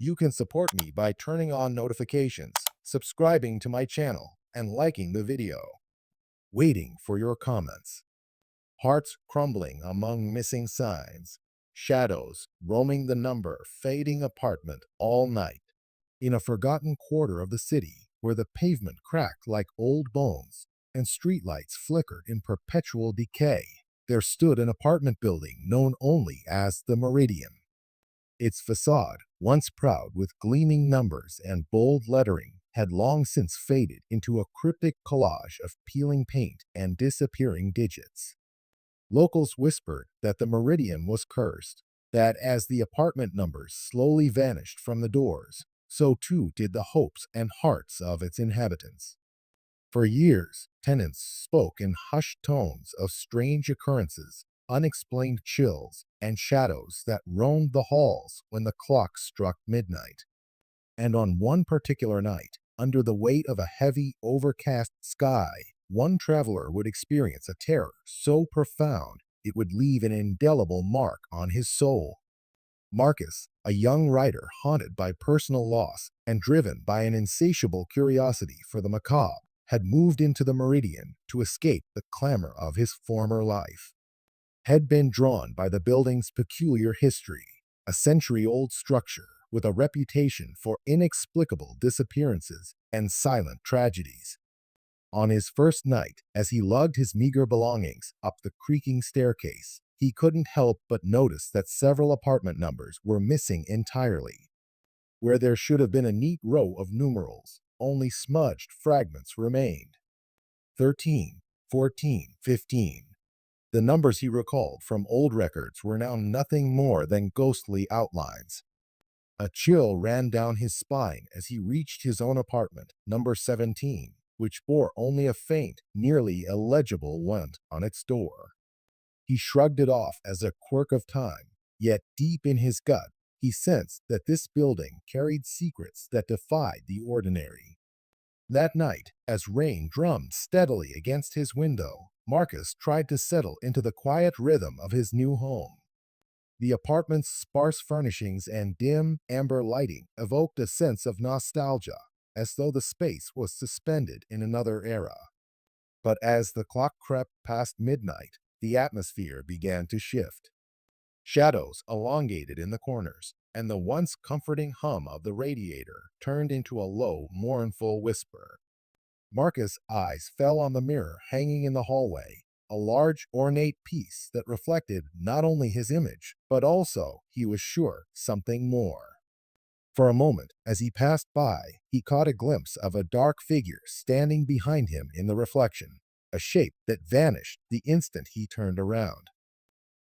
You can support me by turning on notifications, subscribing to my channel, and liking the video. Waiting for your comments. Hearts crumbling among missing signs. Shadows roaming the number fading apartment all night. In a forgotten quarter of the city where the pavement cracked like old bones and streetlights flickered in perpetual decay, there stood an apartment building known only as the Meridian. Its facade, once proud with gleaming numbers and bold lettering, had long since faded into a cryptic collage of peeling paint and disappearing digits. Locals whispered that the Meridian was cursed, that as the apartment numbers slowly vanished from the doors, so too did the hopes and hearts of its inhabitants. For years, tenants spoke in hushed tones of strange occurrences, unexplained chills, and shadows that roamed the halls when the clock struck midnight. And on one particular night, under the weight of a heavy, overcast sky, one traveler would experience a terror so profound it would leave an indelible mark on his soul. Marcus, a young writer haunted by personal loss and driven by an insatiable curiosity for the macabre, had moved into the Meridian to escape the clamor of his former life. Had been drawn by the building's peculiar history, a century-old structure with a reputation for inexplicable disappearances and silent tragedies. On his first night, as he lugged his meager belongings up the creaking staircase, he couldn't help but notice that several apartment numbers were missing entirely. Where there should have been a neat row of numerals, only smudged fragments remained. 13, 14, 15. The numbers he recalled from old records were now nothing more than ghostly outlines. A chill ran down his spine as he reached his own apartment, number 17, which bore only a faint, nearly illegible went on its door. He shrugged it off as a quirk of time, yet deep in his gut, he sensed that this building carried secrets that defied the ordinary. That night, as rain drummed steadily against his window, Marcus tried to settle into the quiet rhythm of his new home. The apartment's sparse furnishings and dim, amber lighting evoked a sense of nostalgia, as though the space was suspended in another era. But as the clock crept past midnight, the atmosphere began to shift. Shadows elongated in the corners, and the once comforting hum of the radiator turned into a low, mournful whisper. Marcus' eyes fell on the mirror hanging in the hallway, a large, ornate piece that reflected not only his image, but also, he was sure, something more. For a moment, as he passed by, he caught a glimpse of a dark figure standing behind him in the reflection, a shape that vanished the instant he turned around.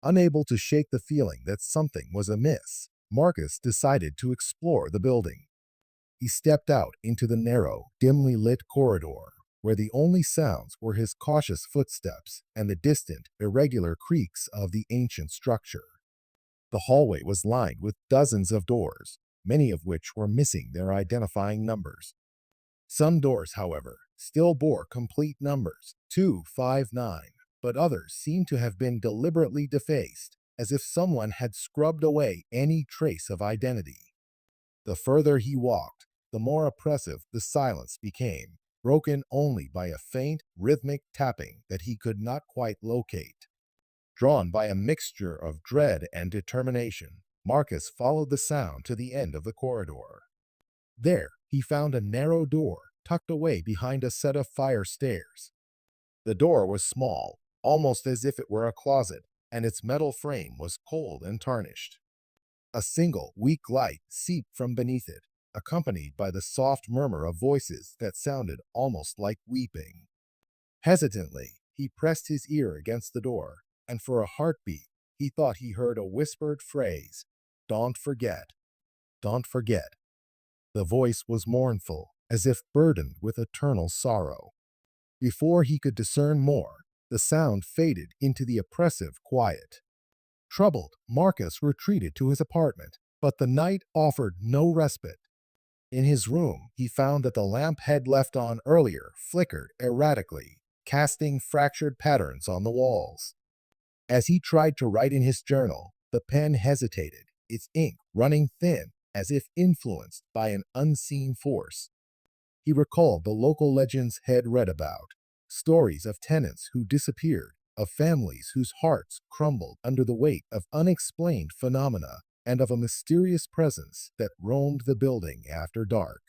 Unable to shake the feeling that something was amiss, Marcus decided to explore the building. He stepped out into the narrow, dimly lit corridor, where the only sounds were his cautious footsteps and the distant, irregular creaks of the ancient structure. The hallway was lined with dozens of doors, many of which were missing their identifying numbers. Some doors, however, still bore complete numbers, 259, but others seemed to have been deliberately defaced, as if someone had scrubbed away any trace of identity. The further he walked, the more oppressive the silence became, broken only by a faint, rhythmic tapping that he could not quite locate. Drawn by a mixture of dread and determination, Marcus followed the sound to the end of the corridor. There, he found a narrow door tucked away behind a set of fire stairs. The door was small, almost as if it were a closet, and its metal frame was cold and tarnished. A single, weak light seeped from beneath it, accompanied by the soft murmur of voices that sounded almost like weeping. Hesitantly, he pressed his ear against the door, and for a heartbeat, he thought he heard a whispered phrase, "Don't forget, don't forget." The voice was mournful, as if burdened with eternal sorrow. Before he could discern more, the sound faded into the oppressive quiet. Troubled, Marcus retreated to his apartment, but the night offered no respite. In his room, he found that the lamp head left on earlier flickered erratically, casting fractured patterns on the walls. As he tried to write in his journal, the pen hesitated, its ink running thin as if influenced by an unseen force. He recalled the local legends had read about, stories of tenants who disappeared, of families whose hearts crumbled under the weight of unexplained phenomena, and of a mysterious presence that roamed the building after dark.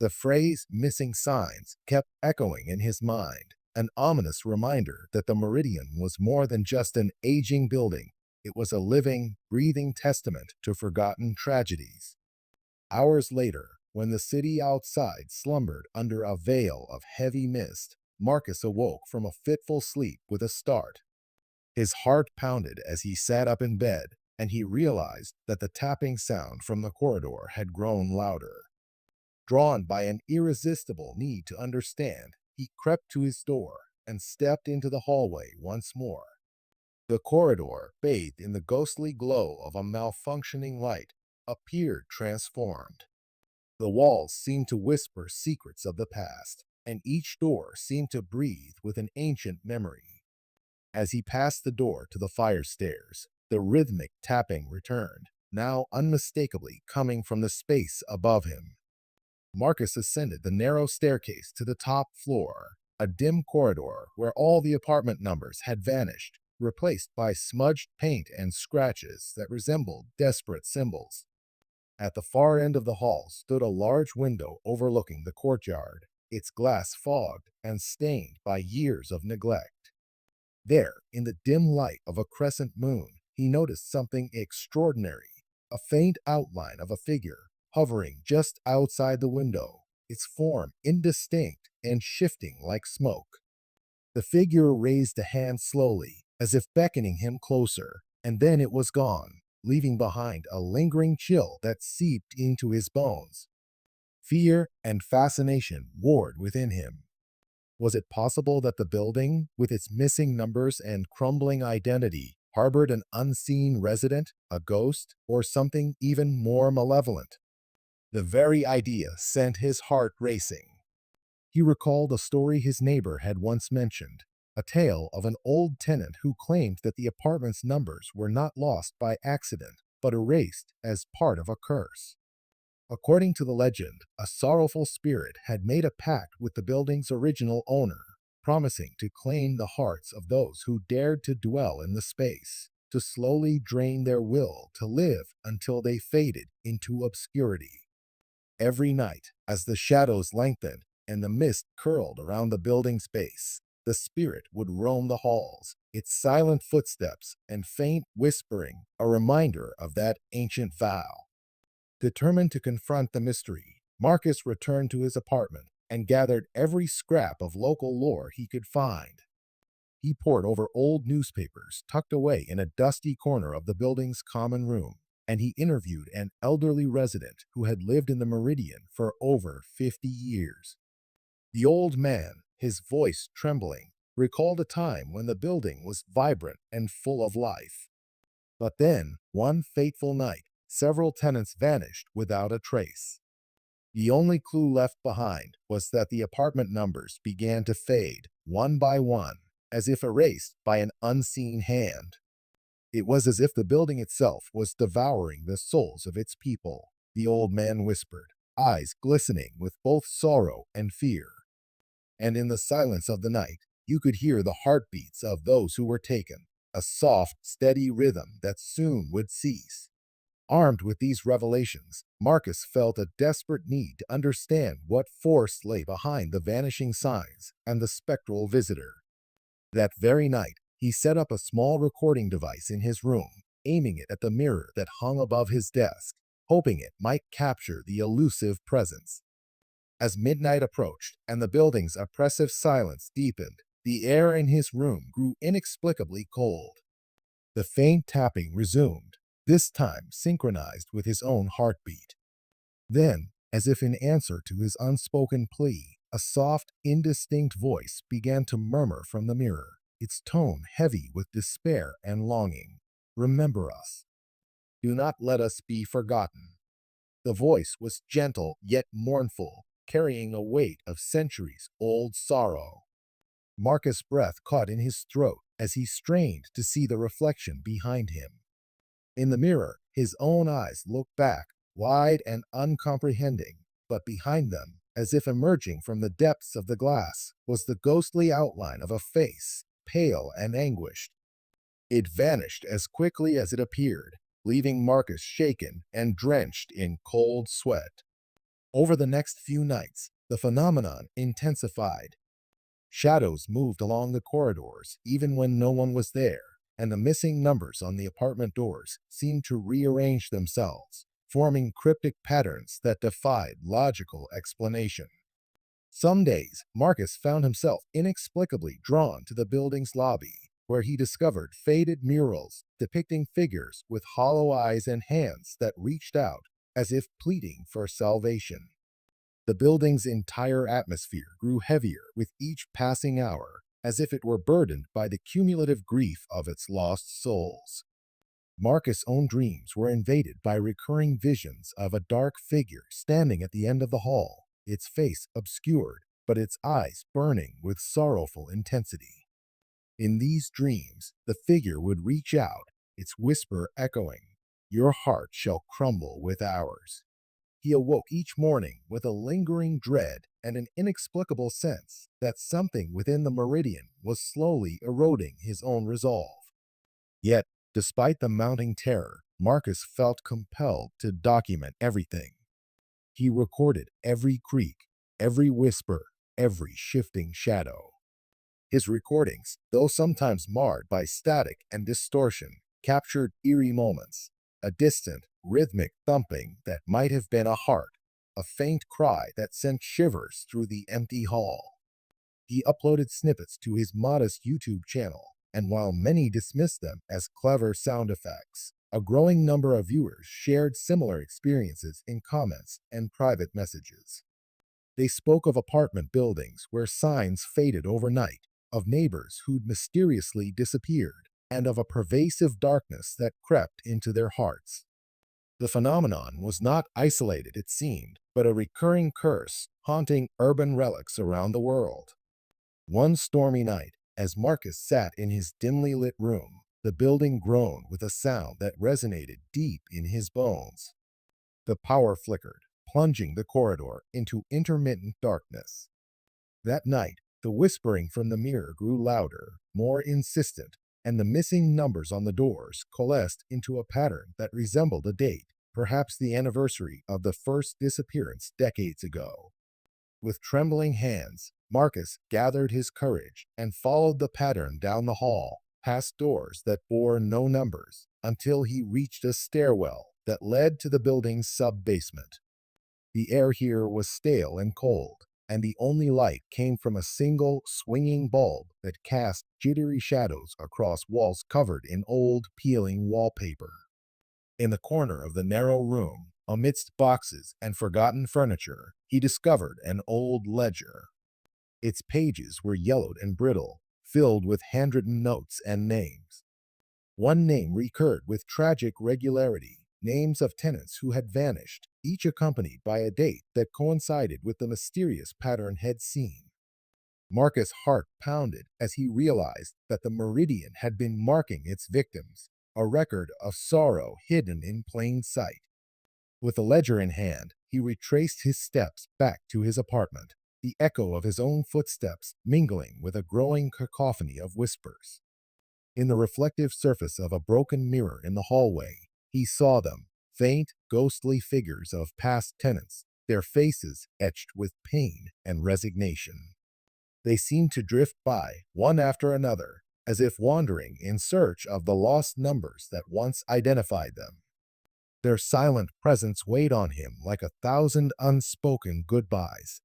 The phrase missing signs kept echoing in his mind, an ominous reminder that the Meridian was more than just an aging building. It was a living, breathing testament to forgotten tragedies. Hours later, when the city outside slumbered under a veil of heavy mist, Marcus awoke from a fitful sleep with a start. His heart pounded as he sat up in bed, and he realized that the tapping sound from the corridor had grown louder. Drawn by an irresistible need to understand, he crept to his door and stepped into the hallway once more. The corridor, bathed in the ghostly glow of a malfunctioning light, appeared transformed. The walls seemed to whisper secrets of the past, and each door seemed to breathe with an ancient memory. As he passed the door to the fire stairs, the rhythmic tapping returned, now unmistakably coming from the space above him. Marcus ascended the narrow staircase to the top floor, a dim corridor where all the apartment numbers had vanished, replaced by smudged paint and scratches that resembled desperate symbols. At the far end of the hall stood a large window overlooking the courtyard, its glass fogged and stained by years of neglect. There, in the dim light of a crescent moon, he noticed something extraordinary, a faint outline of a figure hovering just outside the window, its form indistinct and shifting like smoke. The figure raised a hand slowly, as if beckoning him closer, and then it was gone, leaving behind a lingering chill that seeped into his bones. Fear and fascination warred within him. Was it possible that the building, with its missing numbers and crumbling identity, harbored an unseen resident, a ghost, or something even more malevolent? The very idea sent his heart racing. He recalled a story his neighbor had once mentioned, a tale of an old tenant who claimed that the apartment's numbers were not lost by accident, but erased as part of a curse. According to the legend, a sorrowful spirit had made a pact with the building's original owner, promising to claim the hearts of those who dared to dwell in the space, to slowly drain their will to live until they faded into obscurity. Every night, as the shadows lengthened and the mist curled around the building's base, the spirit would roam the halls, its silent footsteps and faint whispering a reminder of that ancient vow. Determined to confront the mystery, Marcus returned to his apartment and gathered every scrap of local lore he could find. He pored over old newspapers tucked away in a dusty corner of the building's common room, and he interviewed an elderly resident who had lived in the Meridian for over 50 years. The old man, his voice trembling, recalled a time when the building was vibrant and full of life. But then, one fateful night, several tenants vanished without a trace. The only clue left behind was that the apartment numbers began to fade, one by one, as if erased by an unseen hand. It was as if the building itself was devouring the souls of its people, the old man whispered, eyes glistening with both sorrow and fear. And in the silence of the night, you could hear the heartbeats of those who were taken, a soft, steady rhythm that soon would cease. Armed with these revelations, Marcus felt a desperate need to understand what force lay behind the vanishing signs and the spectral visitor. That very night, he set up a small recording device in his room, aiming it at the mirror that hung above his desk, hoping it might capture the elusive presence. As midnight approached and the building's oppressive silence deepened, the air in his room grew inexplicably cold. The faint tapping resumed, this time synchronized with his own heartbeat. Then, as if in answer to his unspoken plea, a soft, indistinct voice began to murmur from the mirror, its tone heavy with despair and longing. Remember us. Do not let us be forgotten. The voice was gentle yet mournful, carrying a weight of centuries-old sorrow. Marcus' breath caught in his throat as he strained to see the reflection behind him. In the mirror, his own eyes looked back, wide and uncomprehending, but behind them, as if emerging from the depths of the glass, was the ghostly outline of a face, pale and anguished. It vanished as quickly as it appeared, leaving Marcus shaken and drenched in cold sweat. Over the next few nights, the phenomenon intensified. Shadows moved along the corridors even when no one was there, and the missing numbers on the apartment doors seemed to rearrange themselves, forming cryptic patterns that defied logical explanation. Some days, Marcus found himself inexplicably drawn to the building's lobby, where he discovered faded murals depicting figures with hollow eyes and hands that reached out as if pleading for salvation. The building's entire atmosphere grew heavier with each passing hour, as if it were burdened by the cumulative grief of its lost souls. Marcus' own dreams were invaded by recurring visions of a dark figure standing at the end of the hall, its face obscured, but its eyes burning with sorrowful intensity. In these dreams, the figure would reach out, its whisper echoing, "Your heart shall crumble with ours." He awoke each morning with a lingering dread and an inexplicable sense that something within the meridian was slowly eroding his own resolve. Yet, despite the mounting terror, Marcus felt compelled to document everything. He recorded every creak, every whisper, every shifting shadow. His recordings, though sometimes marred by static and distortion, captured eerie moments, a distant, rhythmic thumping that might have been a heart, a faint cry that sent shivers through the empty hall. He uploaded snippets to his modest YouTube channel, and while many dismissed them as clever sound effects, a growing number of viewers shared similar experiences in comments and private messages. They spoke of apartment buildings where signs faded overnight, of neighbors who'd mysteriously disappeared, and of a pervasive darkness that crept into their hearts. The phenomenon was not isolated, it seemed, but a recurring curse haunting urban relics around the world. One stormy night, as Marcus sat in his dimly lit room, the building groaned with a sound that resonated deep in his bones. The power flickered, plunging the corridor into intermittent darkness. That night, the whispering from the mirror grew louder, more insistent, and the missing numbers on the doors coalesced into a pattern that resembled a date, perhaps the anniversary of the first disappearance decades ago. With trembling hands, Marcus gathered his courage and followed the pattern down the hall, past doors that bore no numbers, until he reached a stairwell that led to the building's sub-basement. The air here was stale and cold, and the only light came from a single, swinging bulb that cast jittery shadows across walls covered in old, peeling wallpaper. In the corner of the narrow room, amidst boxes and forgotten furniture, he discovered an old ledger. Its pages were yellowed and brittle, filled with handwritten notes and names. One name recurred with tragic regularity, names of tenants who had vanished, each accompanied by a date that coincided with the mysterious pattern had seen. Marcus' heart pounded as he realized that the meridian had been marking its victims, a record of sorrow hidden in plain sight. With the ledger in hand, he retraced his steps back to his apartment, the echo of his own footsteps mingling with a growing cacophony of whispers. In the reflective surface of a broken mirror in the hallway, he saw them, faint, ghostly figures of past tenants, their faces etched with pain and resignation. They seemed to drift by, one after another, as if wandering in search of the lost numbers that once identified them. Their silent presence weighed on him like a thousand unspoken goodbyes.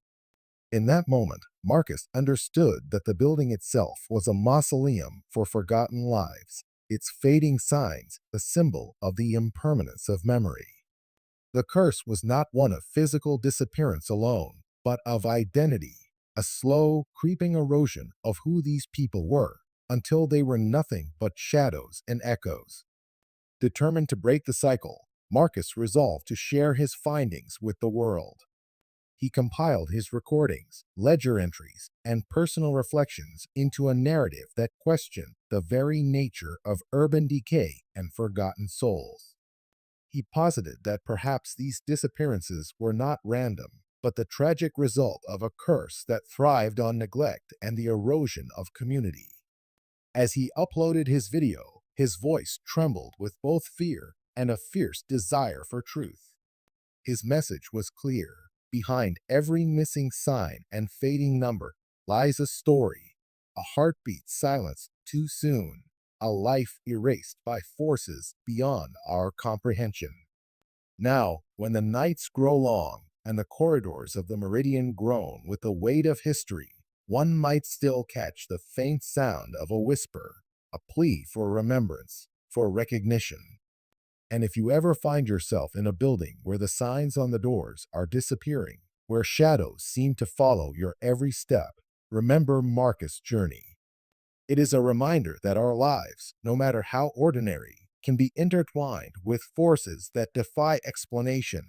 In that moment, Marcus understood that the building itself was a mausoleum for forgotten lives, its fading signs a symbol of the impermanence of memory. The curse was not one of physical disappearance alone, but of identity, a slow, creeping erosion of who these people were, until they were nothing but shadows and echoes. Determined to break the cycle, Marcus resolved to share his findings with the world. He compiled his recordings, ledger entries, and personal reflections into a narrative that questioned the very nature of urban decay and forgotten souls. He posited that perhaps these disappearances were not random, but the tragic result of a curse that thrived on neglect and the erosion of community. As he uploaded his video, his voice trembled with both fear and a fierce desire for truth. His message was clear. Behind every missing sign and fading number lies a story, a heartbeat silenced too soon, a life erased by forces beyond our comprehension. Now, when the nights grow long and the corridors of the meridian groan with the weight of history, one might still catch the faint sound of a whisper, a plea for remembrance, for recognition. And if you ever find yourself in a building where the signs on the doors are disappearing, where shadows seem to follow your every step, remember Marcus' journey. It is a reminder that our lives, no matter how ordinary, can be intertwined with forces that defy explanation.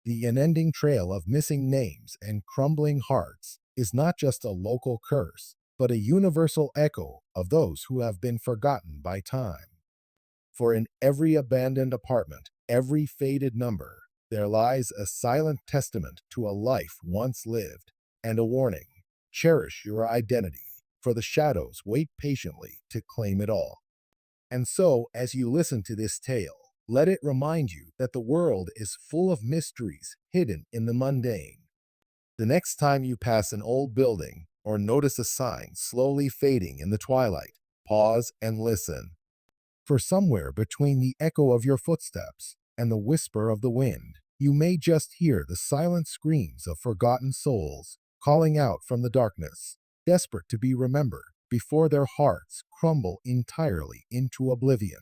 The unending trail of missing names and crumbling hearts is not just a local curse, but a universal echo of those who have been forgotten by time. For in every abandoned apartment, every faded number, there lies a silent testament to a life once lived, and a warning: cherish your identity, for the shadows wait patiently to claim it all. And so, as you listen to this tale, let it remind you that the world is full of mysteries hidden in the mundane. The next time you pass an old building or notice a sign slowly fading in the twilight, pause and listen. For somewhere between the echo of your footsteps and the whisper of the wind, you may just hear the silent screams of forgotten souls calling out from the darkness, desperate to be remembered before their hearts crumble entirely into oblivion.